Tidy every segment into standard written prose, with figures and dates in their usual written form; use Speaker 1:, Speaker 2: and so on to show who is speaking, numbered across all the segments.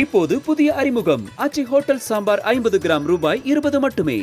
Speaker 1: இப்போது புதிய அறிமுகம் அச்சி ஹோட்டல் சாம்பார் 50 கிராம் ரூபாய் 20 மட்டுமே.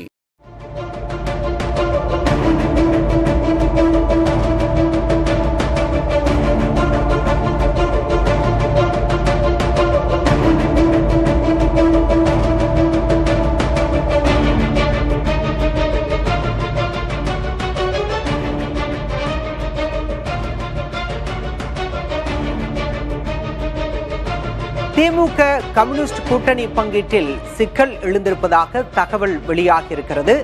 Speaker 2: திமுக கம்யூனிஸ்ட் கூட்டணி பங்கீட்டில் சிக்கல் எழுந்திருப்பதாக தகவல் வெளியாகியிருக்கிறது.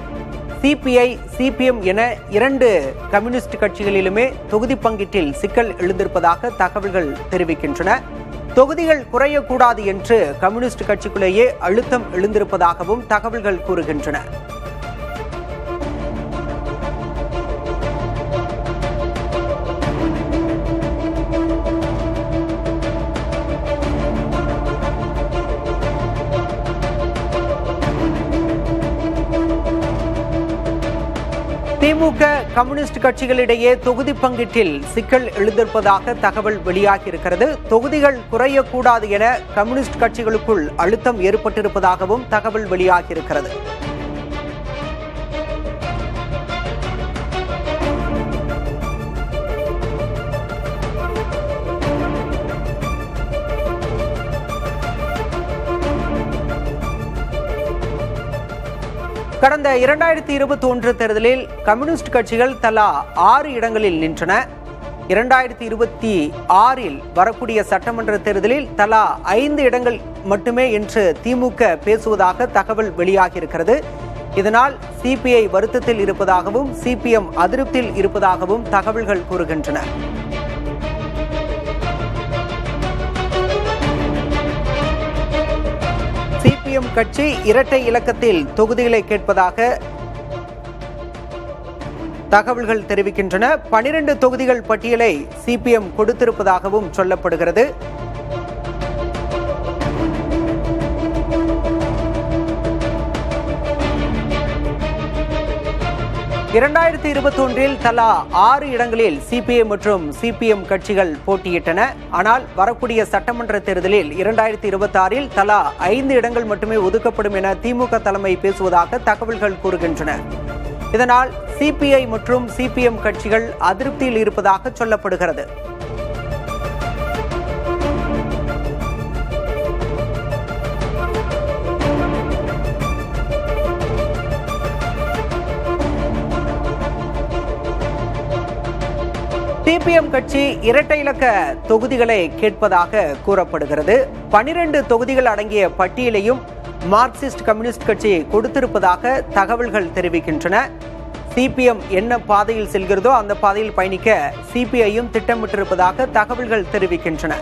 Speaker 2: சிபிஐ, சிபிஎம் என 2 கம்யூனிஸ்ட் கட்சிகளிலுமே தொகுதி பங்கீட்டில் சிக்கல் எழுந்திருப்பதாக தகவல்கள் தெரிவிக்கின்றன. தொகுதிகள் குறையக்கூடாது என்று கம்யூனிஸ்ட் கட்சிக்குள்ளேயே அழுத்தம் எழுந்திருப்பதாகவும் தகவல்கள் கூறுகின்றன. திமுக கம்யூனிஸ்ட் கட்சிகளிடையே தொகுதி பங்கீட்டில் சிக்கல் எழுந்திருப்பதாக தகவல் வெளியாகியிருக்கிறது. தொகுதிகள் குறையக்கூடாது என கம்யூனிஸ்ட் கட்சிகளுக்குள் அழுத்தம் ஏற்பட்டிருப்பதாகவும் தகவல் வெளியாகியிருக்கிறது. கடந்த 2021 தேர்தலில் கம்யூனிஸ்ட் கட்சிகள் தலா 6 இடங்களில் நின்றன. 2026 வரக்கூடிய சட்டமன்ற தேர்தலில் தலா 5 இடங்கள் மட்டுமே என்று திமுக பேசுவதாக தகவல் வெளியாகியிருக்கிறது. இதனால் சிபிஐ வருத்தத்தில் இருப்பதாகவும் சிபிஎம் அதிருப்தியில் இருப்பதாகவும் தகவல்கள் கூறுகின்றன. சிபிஎம் கட்சி இரட்டை இலக்கத்தில் தொகுதிகளை கேட்பதாக தகவல்கள் தெரிவிக்கின்றன. 12 தொகுதிகள் பட்டியலை சிபிஎம் கொடுத்திருப்பதாகவும் சொல்லப்படுகிறது. இரண்டாயிரத்தி 2021 தலா 6 இடங்களில் சிபிஐ மற்றும் சிபிஎம் கட்சிகள் போட்டியிட்டன. ஆனால் வரக்கூடிய சட்டமன்ற தேர்தலில் 2026 தலா 5 இடங்கள் மட்டுமே ஒதுக்கப்படும் என திமுக தலைமை பேசுவதாக தகவல்கள் கூறுகின்றன. இதனால் சிபிஐ மற்றும் சிபிஎம் கட்சிகள் அதிருப்தியில் இருப்பதாக சொல்லப்படுகிறது. சிபிஎம் கட்சி இரட்டை இலக்க தொகுதிகளை கேட்பதாக கூறப்படுகிறது. 12 தொகுதிகள் அடங்கிய பட்டியலையும் மார்க்சிஸ்ட் கம்யூனிஸ்ட் கட்சி கொடுத்திருப்பதாக தகவல்கள் தெரிவிக்கின்றன. சிபிஎம் என்ன பாதையில் செல்கிறதோ அந்த பாதையில் பயணிக்க சிபிஐயும் திட்டமிட்டிருப்பதாக தகவல்கள் தெரிவிக்கின்றன.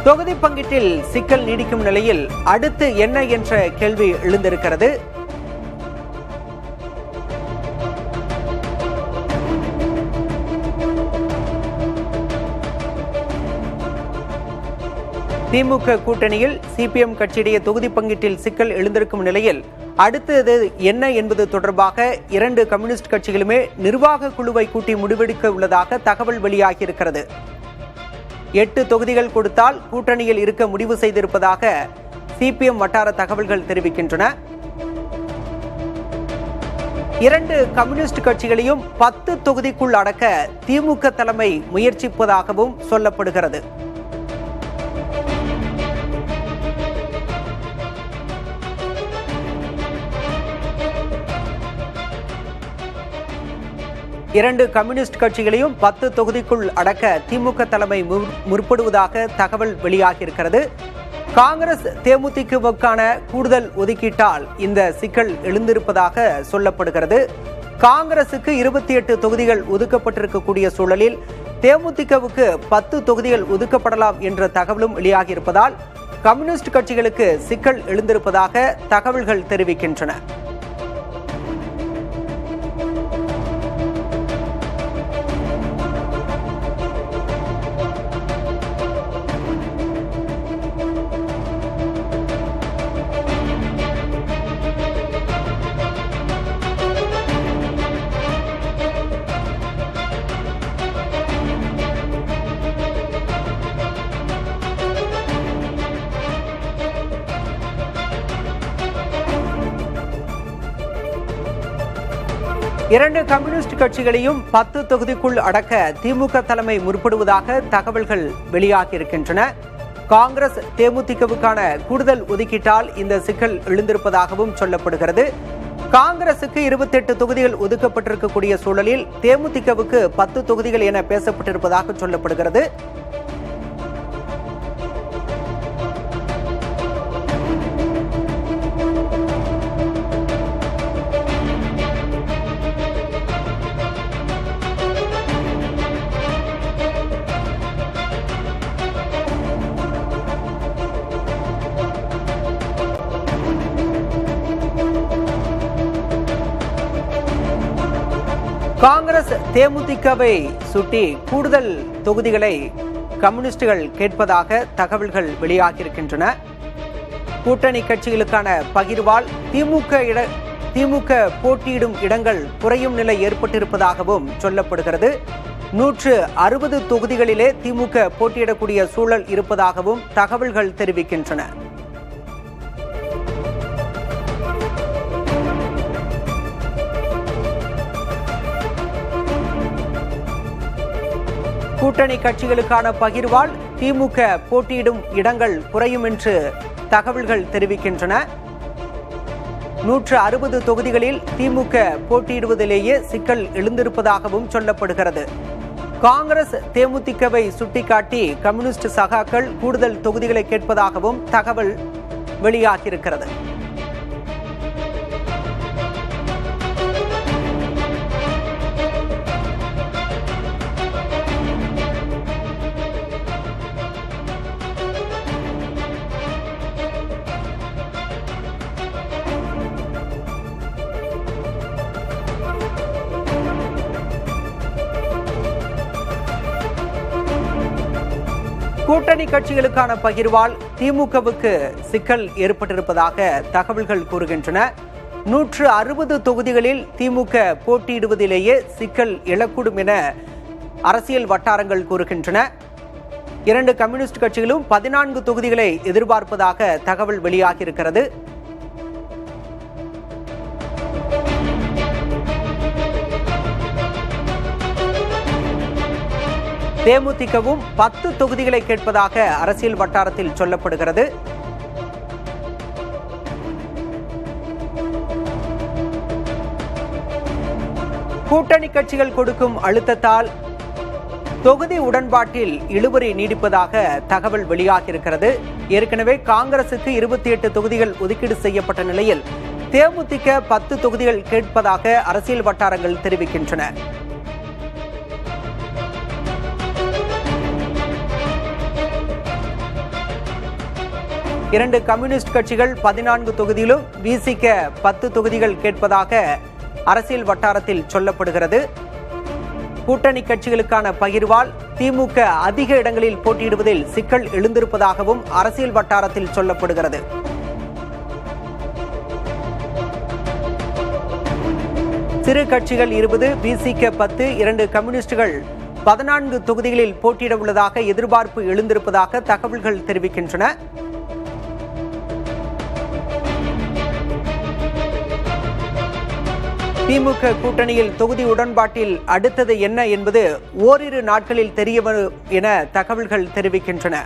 Speaker 2: தொகுதி பங்கீட்டில் சிக்கல் நீடிக்கும் நிலையில் அடுத்து என்ன என்ற கேள்வி எழுந்திருக்கிறது. திமுக கூட்டணியில் சிபிஎம் கட்சியிடையே தொகுதி பங்கீட்டில் சிக்கல் எழுந்திருக்கும் நிலையில் அடுத்தது என்ன என்பது தொடர்பாக 2 கம்யூனிஸ்ட் கட்சிகளுமே நிர்வாக குழுவை கூட்டி முடிவெடுக்க உள்ளதாக தகவல் வெளியாகியிருக்கிறது. 8 தொகுதிகள் கொடுத்தால் கூட்டணியில் இருக்க முடிவு செய்திருப்பதாக சிபிஎம் வட்டார தகவல்கள் தெரிவிக்கின்றன. 2 கம்யூனிஸ்ட் கட்சிகளையும் 10 தொகுதிக்குள் அடக்க திமுக தலைமை முயற்சிப்பதாகவும் சொல்லப்படுகிறது. இரண்டு கம்யூனிஸ்ட் கட்சிகளையும் 10 தொகுதிக்குள் அடக்க திமுக தலைமை முற்படுவதாக தகவல் வெளியாகியிருக்கிறது. காங்கிரஸ் தேமுதிகவுக்கான கூடுதல் ஒதுக்கீட்டால் இந்த சிக்கல் எழுந்திருப்பதாக சொல்லப்படுகிறது. காங்கிரசுக்கு 28 தொகுதிகள் ஒதுக்கப்பட்டிருக்கக்கூடிய சூழலில் தேமுதிகவுக்கு 10 தொகுதிகள் ஒதுக்கப்படலாம் என்ற தகவலும் வெளியாகியிருப்பதால் கம்யூனிஸ்ட் கட்சிகளுக்கு சிக்கல் எழுந்திருப்பதாக தகவல்கள் தெரிவிக்கின்றன. இரண்டு கம்யூனிஸ்ட் கட்சிகளையும் 10 தொகுதிக்குள் அடக்க திமுக தலைமை முற்படுவதாக தகவல்கள் வெளியாகியிருக்கின்றன. காங்கிரஸ் தேமுதிகவுக்கான கூடுதல் ஒதுக்கீட்டால் இந்த சிக்கல் எழுந்திருப்பதாகவும் சொல்லப்படுகிறது. காங்கிரசுக்கு 28 தொகுதிகள் ஒதுக்கப்பட்டிருக்கக்கூடிய சூழலில் தேமுதிகவுக்கு 10 தொகுதிகள் என பேசப்பட்டிருப்பதாக சொல்லப்படுகிறது. காங்கிரஸ் தேமுதிகவை சுட்டி கூடுதல் தொகுதிகளை கம்யூனிஸ்டுகள் கேட்பதாக தகவல்கள் வெளியாகியிருக்கின்றன. கூட்டணி கட்சிகளுக்கான பகிர்வால் திமுக போட்டியிடும் இடங்கள் குறையும் நிலை ஏற்பட்டிருப்பதாகவும் சொல்லப்படுகிறது. 160 தொகுதிகளிலே திமுக போட்டியிடக்கூடிய சூழல் இருப்பதாகவும் தகவல்கள் தெரிவிக்கின்றன. கூட்டணி கட்சிகளுக்கான பகிர்வால் திமுக போட்டியிடும் இடங்கள் குறையும் என்று தகவல்கள் தெரிவிக்கின்றன. 160 தொகுதிகளில் திமுக போட்டியிடுவதிலேயே சிக்கல் எழுந்திருப்பதாகவும் சொல்லப்படுகிறது. காங்கிரஸ் தேமுதிகவை சுட்டிக்காட்டி கம்யூனிஸ்ட் சகாக்கள் கூடுதல் தொகுதிகளை கேட்பதாகவும் தகவல் வெளியாகியிருக்கிறது. கூட்டணி கட்சிகளுக்கான பகிர்வால் திமுகவுக்கு சிக்கல் ஏற்பட்டிருப்பதாக தகவல்கள் கூறுகின்றன. 160 தொகுதிகளில் திமுக போட்டியிடுவதிலேயே சிக்கல் எழக்கூடும் என அரசியல் வட்டாரங்கள் கூறுகின்றன. 2 கம்யூனிஸ்ட் கட்சிகளும் 14 தொகுதிகளை எதிர்பார்ப்பதாக தகவல் வெளியாகியிருக்கிறது. தேமுதிகவும் 10 தொகுதிகளை கேட்பதாக அரசியல் வட்டாரத்தில் சொல்லப்படுகிறது. கூட்டணி கட்சிகள் கொடுக்கும் அழுத்தத்தால் தொகுதி உடன்பாட்டில் இழுபறி நீடிப்பதாக தகவல் வெளியாகியிருக்கிறது. ஏற்கனவே காங்கிரசுக்கு 28 தொகுதிகள் ஒதுக்கீடு செய்யப்பட்ட நிலையில் தேமுதிக 10 தொகுதிகள் கேட்பதாக அரசியல் வட்டாரங்கள் தெரிவிக்கின்றன. இரண்டு கம்யூனிஸ்ட் கட்சிகள் 14 தொகுதியிலும் விசிக 10 தொகுதிகள் கேட்பதாக அரசியல் வட்டாரத்தில் சொல்லப்படுகிறது. கூட்டணி கட்சிகளுக்கான பகிர்வால் திமுக அதிக இடங்களில் போட்டியிடுவதில் சிக்கல் எழுந்திருப்பதாகவும் அரசியல் வட்டாரத்தில் சொல்லப்படுகிறது. சிறு கட்சிகள் 20, விசிக 10, 2 கம்யூனிஸ்டுகள் 14 தொகுதிகளில் போட்டியிட உள்ளதாக எதிர்பார்ப்பு எழுந்திருப்பதாக தகவல்கள் தெரிவிக்கின்றன. திமுக கூட்டணியில் தொகுதி உடன்பாட்டில் அடுத்தது என்ன என்பது ஓரிரு நாட்களில் தெரியவரும் என தகவல்கள் தெரிவிக்கின்றன.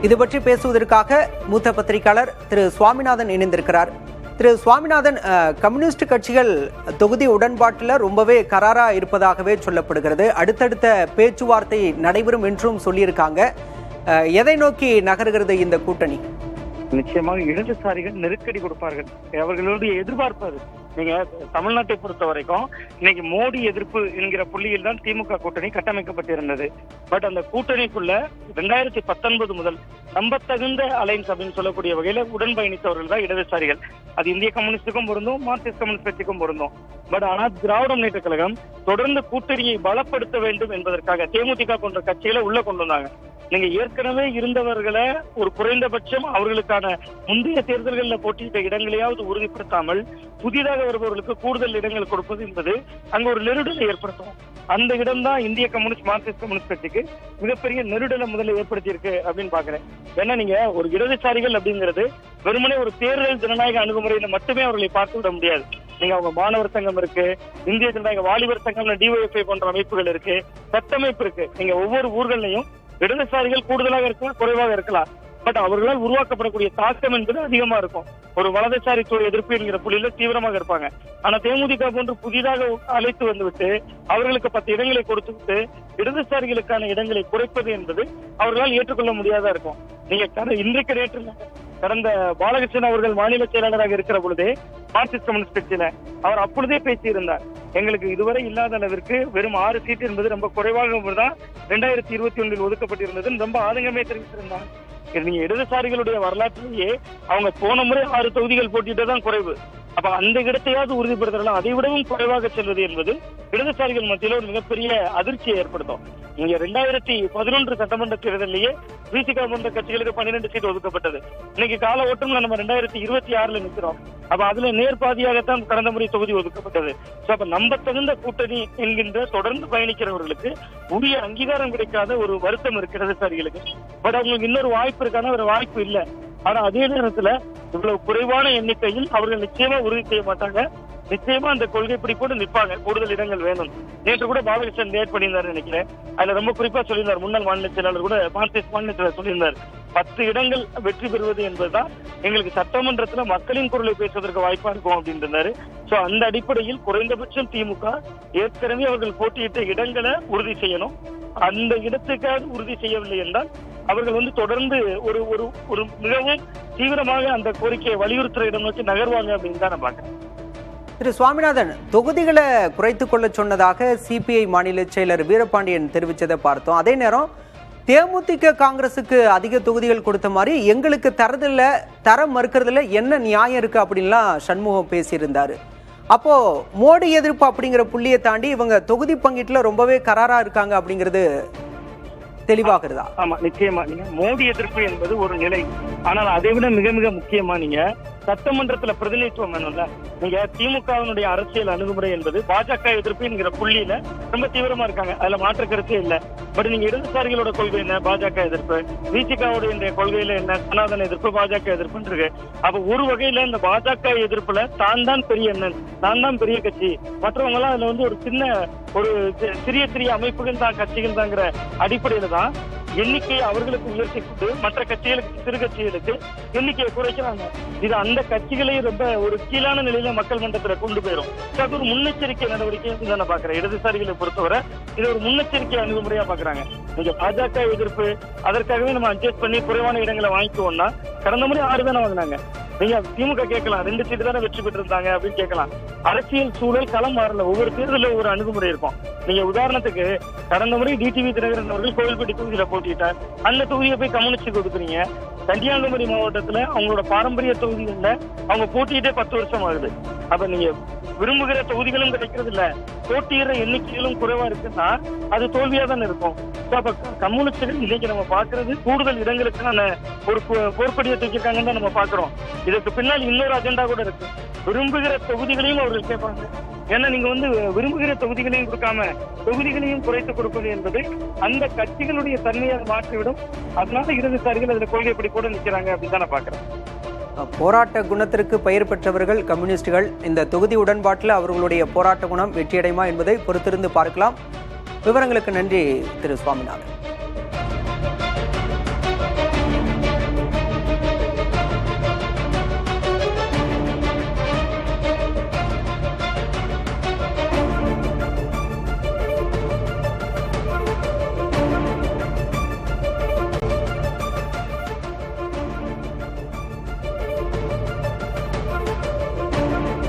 Speaker 2: இது பற்றி பேசுவதற்காக மூத்த பத்திரிகையாளர் திரு சுவாமிநாதன் இணைந்திருக்கிறார். திரு சுவாமிநாதன், கம்யூனிஸ்ட் கட்சிகள் தொகுதி உடன்பாட்டில் ரொம்பவே கராரா இருப்பதாகவே சொல்லப்படுகிறது. அடுத்தடுத்த பேச்சுவார்த்தை நடைபெறும் என்றும் சொல்லியிருக்காங்க. எதை நோக்கி நகர்கிறது இந்த கூட்டணி?
Speaker 3: நிச்சயமாக இடதுசாரிகள் நெருக்கடி கொடுப்பார்கள். அவர்களுடைய எதிர்பார்ப்பது நீங்க தமிழ்நாட்டை பொறுத்த வரைக்கும் இன்னைக்கு மோடி எதிர்ப்பு என்கிற புள்ளியில் தான் திமுக கூட்டணி கட்டமைக்கப்பட்டிருந்தது. பட் அந்த கூட்டணிக்குள்ள 2019 முதல் நம்பத்தகுந்த அலைன்ஸ் அப்படின்னு சொல்லக்கூடிய வகையில உடன் பயணித்தவர்கள் தான் இடதுசாரிகள். அது இந்திய கம்யூனிஸ்டுக்கும் பொருந்தும், மார்க்சிஸ்ட் கம்யூனிஸ்ட் கட்சிக்கும் பொருந்தும். பட் ஆனால் திராவிட முன்னேற்ற கழகம் தொடர்ந்து கூட்டணியை பலப்படுத்த வேண்டும் என்பதற்காக தேமுதிக போன்ற கட்சிகளை உள்ள கொண்டு வந்தாங்க. நீங்க ஏற்கனவே இருந்தவர்களை ஒரு குறைந்தபட்சம் அவர்களுக்கான முந்தைய தேர்தல்களில் போட்டியிட்ட இடங்களையாவது உறுதிப்படுத்தாமல் புதிதாக வருபவர்களுக்கு கூடுதல் இடங்கள் கொடுப்பது என்பது அங்க ஒரு நெருடலை ஏற்படுத்தும். அந்த இடம் தான் இந்திய கம்யூனிஸ்ட் மார்க்சிஸ்ட் கம்யூனிஸ்ட் கட்சிக்கு மிகப்பெரிய நெருடலை முதல்ல ஏற்படுத்தி இருக்கு அப்படின்னு பாக்குறேன். ஏன்னா நீங்க ஒரு இடதுசாரிகள் அப்படிங்கிறது வெறுமனே ஒரு தேர்தல் ஜனநாயக அணுகுமுறையில மட்டுமே அவர்களை பார்த்து விட முடியாது. நீங்க அவங்க மாணவர் சங்கம் இருக்கு, இந்திய ஜனநாயக வாலிபர் சங்கம்ல டிஒஎஃப்ஐ போன்ற அமைப்புகள் இருக்கு, கட்டமைப்பு இருக்கு. நீங்க ஒவ்வொரு ஊர்களையும் இடதுசாரிகள் கூடுதலாக இருக்கலாம், குறைவாக இருக்கலாம். பட் அவர்களால் உருவாக்கப்படக்கூடிய தாக்கம் என்பது அதிகமா இருக்கும். ஒரு வலதுசாரித்துவ எதிர்ப்பு என்கிற புள்ளியில தீவிரமாக இருப்பாங்க. ஆனா தேமுதிக போன்று புதிதாக அழைத்து வந்துவிட்டு அவர்களுக்கு 10 இடங்களை கொடுத்துவிட்டு இடதுசாரிகளுக்கான இடங்களை குறைப்பது என்பது அவர்களால் ஏற்றுக்கொள்ள முடியாதா இருக்கும். நீங்க இன்றைக்கு நேற்று கடந்த பாலகிருஷ்ணன் அவர்கள் மாநில செயலாளராக இருக்கிற பொழுதே மார்க்சிஸ்ட் கம்யூனிஸ்ட் கட்சியில அவர் அப்பொழுதே பேசியிருந்தார், எங்களுக்கு இதுவரை இல்லாத அளவிற்கு வெறும் 6 சீட்டு என்பது ரொம்ப குறைவாக தான் 2021 ஒதுக்கப்பட்டிருந்தது ரொம்ப ஆதங்கமே தெரிவித்திருந்தார். நீங்க இடதுசாரிகளுடைய வரலாற்றிலேயே அவங்க போன முறை 6 தொகுதிகள் போட்டியிட்டதான் குறைவு. அப்ப அந்த இடத்தையாவது உறுதிப்படுத்தலாம். அதை விடவும் குறைவாக செல்வது என்பது இடதுசாரிகள் மத்தியில ஒரு மிகப்பெரிய அதிர்ச்சியை ஏற்படுத்தும். இங்க 2011 சட்டமன்ற தேர்தலிலேயே விசிக போன்ற கட்சிகளுக்கு 12 சீட் ஒதுக்கப்பட்டது. இன்னைக்கு கால ஓட்டம்ல நம்ம 2026 நிற்கிறோம். அப்ப அதுல நேர்பாதியாகத்தான் கடந்த முறை தொகுதி ஒதுக்கப்பட்டது. அப்ப நம்ப தகுந்த கூட்டணி என்கின்ற தொடர்ந்து பயணிக்கிறவர்களுக்கு உரிய அங்கீகாரம் கிடைக்காத ஒரு வருத்தம் இருக்கு இடதுசாரிகளுக்கு. பட் அவங்களுக்கு இன்னொரு வாய்ப்பு இருக்கான ஒரு வாய்ப்பு இல்லை. ஆனா அதே நேரத்துல இவ்வளவு குறைவான எண்ணிக்கையில் அவர்கள் நிச்சயமா உறுதி செய்ய மாட்டாங்க. நிச்சயமா அந்த கொள்கை பிடிப்போடு நிற்பாங்க. கூடுதல் இடங்கள் வேணும். நேற்று கூட பாலகிருஷ்ணன் லேட் பண்ணியிருந்தாரு நினைக்கிறேன். அதுல ரொம்ப குறிப்பா சொல்லியிருந்தார், முன்னாள் மாநில செயலாளர் கூட மார்க்சிஸ்ட் மாநிலத்தில் சொல்லியிருந்தார், 10 இடங்கள் வெற்றி பெறுவது என்பதுதான் எங்களுக்கு சட்டமன்றத்துல மக்களின் குரலை பேசுவதற்கு வாய்ப்பா இருக்கும் அப்படின்னு இருந்தாரு. சோ அந்த அடிப்படையில் குறைந்தபட்சம் திமுக ஏற்கனவே அவர்கள் போட்டியிட்ட இடங்களை உறுதி செய்யணும். அந்த இடத்துக்காக உறுதி செய்யவில்லை என்றால் அவர்கள் தொடர்ந்து ஒரு ஒரு ஒரு மிகவும் தீவிரமாக அந்த கோரிக்கையை வலியுறுத்துற இடம் நோக்கி நகர்வாங்க அப்படின்னு தான் நான் பாக்குறேன்.
Speaker 2: திரு சுவாமிநாதன், தொகுதிகளை குறைத்துக் கொள்ள சொன்னதாக சிபிஐ மாநில செயலர் வீரபாண்டியன் தெரிவித்ததை பார்த்தோம். அதே நேரம் தேமுதிக காங்கிரசுக்கு அதிக தொகுதிகள் கொடுத்த மாதிரி எங்களுக்கு தர மறுக்கிறதுல என்ன நியாயம் இருக்கு அப்படின்லாம் சண்முகம் பேசியிருந்தாரு. அப்போ மோடி எதிர்ப்பு அப்படிங்கிற புள்ளியை தாண்டி இவங்க தொகுதி பங்கீட்டுல ரொம்பவே கராரா இருக்காங்க அப்படிங்கிறது தெளிவாகிறதா?
Speaker 3: ஆமா, நிச்சயமா. நீங்க மோடி எதிர்ப்பு என்பது ஒரு நிலை. ஆனால் அதை விட மிக மிக முக்கியமா நீங்க சட்டமன்றத்துல பிரதிநிதித்துவம் வேணும்ல. நீங்க திமுகவினுடைய அரசியல் அணுகுமுறை என்பது பாஜக எதிர்ப்பு என்கிற புள்ளியில ரொம்ப தீவிரமா இருக்காங்க. அதுல மாற்று கருத்தே இல்லை. பட் நீங்க இடதுசாரிகளோட கொள்கை என்ன? பாஜக எதிர்ப்பு. விசிகாவுடைய இந்த கொள்கையில என்ன? சனாதன எதிர்ப்பு, பாஜக எதிர்ப்புன்னு இருக்கு. அப்ப ஒரு வகையில இந்த பாஜக எதிர்ப்புல தான் பெரிய எண்ணன், தான் பெரிய கட்சி, மற்றவங்க எல்லாம் அதுல ஒரு சின்ன ஒரு சிறிய அமைப்புகள் தான், கட்சிகள் தாங்கிற அடிப்படையில தான் எண்ணிக்கையை அவர்களுக்கு உயர்த்தி கொண்டு மற்ற கட்சிகளுக்கு, சிறு கட்சிகளுக்கு எண்ணிக்கையை குறைக்கிறாங்க. இது அந்த கட்சிகளையும் ரொம்ப ஒரு கீழான நிலையில மக்கள் மன்றத்துல கொண்டு போயிடும். அது ஒரு முன்னெச்சரிக்கை நடவடிக்கை நான் பாக்குறேன். இடதுசாரிகளை பொறுத்தவரை இது ஒரு முன்னெச்சரிக்கை அணுகுமுறையா பாக்குறாங்க. நீங்க பாஜக எதிர்ப்பு அதற்காகவே நம்ம அட்ஜஸ்ட் பண்ணி குறைவான இடங்களை வாங்கிக்குவோம்னா கடந்த முறை 6 தானே வாங்கினாங்க. நீங்க திமுக கேட்கலாம், 2 சீட்டு தானே வெற்றி பெற்றிருந்தாங்க அப்படின்னு கேட்கலாம். அரசியல் சூழல் களம் மாறல. ஒவ்வொரு தேர்தலில் ஒரு அணுகுமுறை இருக்கும். நீங்க உதாரணத்துக்கு கடந்த முறை டிடிவி தினகரன் அவர்கள் கோவில்பட்டி தொகுதியில போட்டிட்டார். அந்த தொகுதியை போய் கம்யூனிஸ்டுக்கு ஒதுக்குறீங்க. கன்னியாகுமரி மாவட்டத்துல அவங்களோட பாரம்பரிய தொகுதிகள்ல அவங்க போட்டியிட்டே 10 வருஷம் ஆகுது. அப்ப நீங்க விரும்புகிற தொகுதிகளும் கிடைக்கிறது இல்ல, போட்டியிடுற எண்ணிக்கைகளும் குறைவா இருக்குன்னா அது தோல்வியா தானே இருக்கும். அப்ப கம்யூனிஸ்டுகள் இன்னைக்கு நம்ம பாக்குறது கூடுதல் இடங்களுக்கான ஒரு போர்க்கொடியை தூக்கிருக்காங்கன்னு தான் நம்ம பாக்குறோம். இதுக்கு பின்னால் இன்னொரு அஜெண்டா கூட இருக்கு. விரும்புகிற தொகுதிகளையும் அவர்கள் கேட்பாங்க. ஏன்னா நீங்க விரும்புகிற தொகுதிகளையும் கொடுக்காம தொகுதிகளையும் குறைத்து கொடுப்பது என்பது அந்த கட்சிகளுடைய தன்மையை மாற்றிவிடும். அதனால இடதுசாரிகள் அதுல கொள்கை பிடி கூட நிக்கிறாங்க அப்படின்னு தான் நான் பாக்குறேன்.
Speaker 2: போராட்ட குணத்திற்கு பெயர் பெற்றவர்கள் கம்யூனிஸ்டுகள். இந்த தொகுதி உடன்பாட்டில் அவர்களுடைய போராட்ட குணம் வெற்றியடையுமா என்பதை பொறுத்திருந்து பார்க்கலாம். விவரங்களுக்கு நன்றி திரு சுவாமிநாதன்.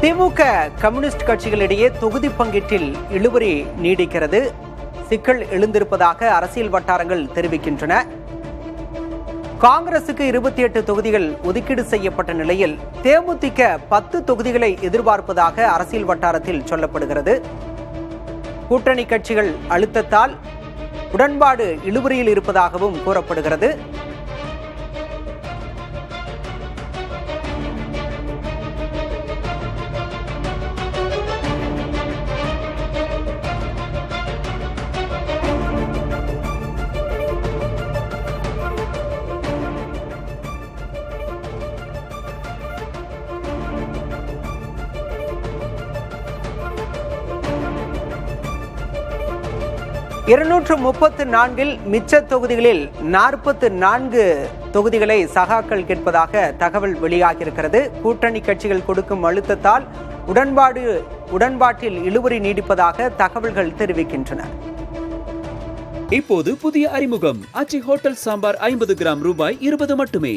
Speaker 2: திமுக கம்யூனிஸ்ட் கட்சிகளிடையே தொகுதி பங்கீட்டில் இழுபறி நீடிக்கிறது. சிக்கல் எழுந்திருப்பதாக அரசியல் வட்டாரங்கள் தெரிவிக்கின்றன. காங்கிரசுக்கு 28 தொகுதிகள் ஒதுக்கீடு செய்யப்பட்ட நிலையில் தேமுதிக 10 தொகுதிகளை எதிர்பார்ப்பதாக அரசியல் வட்டாரத்தில் சொல்லப்படுகிறது. கூட்டணி கட்சிகள் அழுத்தத்தால் உடன்பாடு இழுபறியில் இருப்பதாகவும் கூறப்படுகிறது. மிச்ச தொகுதிகளில் 44 தொகுதிகளை சகாக்கள் கேட்பதாக தகவல் வெளியாகியிருக்கிறது. கூட்டணி கட்சிகள் கொடுக்கும் அழுத்தத்தால் உடன்பாட்டில் இழுபறி நீடிப்பதாக தகவல்கள் தெரிவிக்கின்றன.
Speaker 1: இப்போது புதிய அறிமுகம் ஆச்சி ஹோட்டல் சாம்பார் 50 கிராம் ரூபாய் 20 மட்டுமே.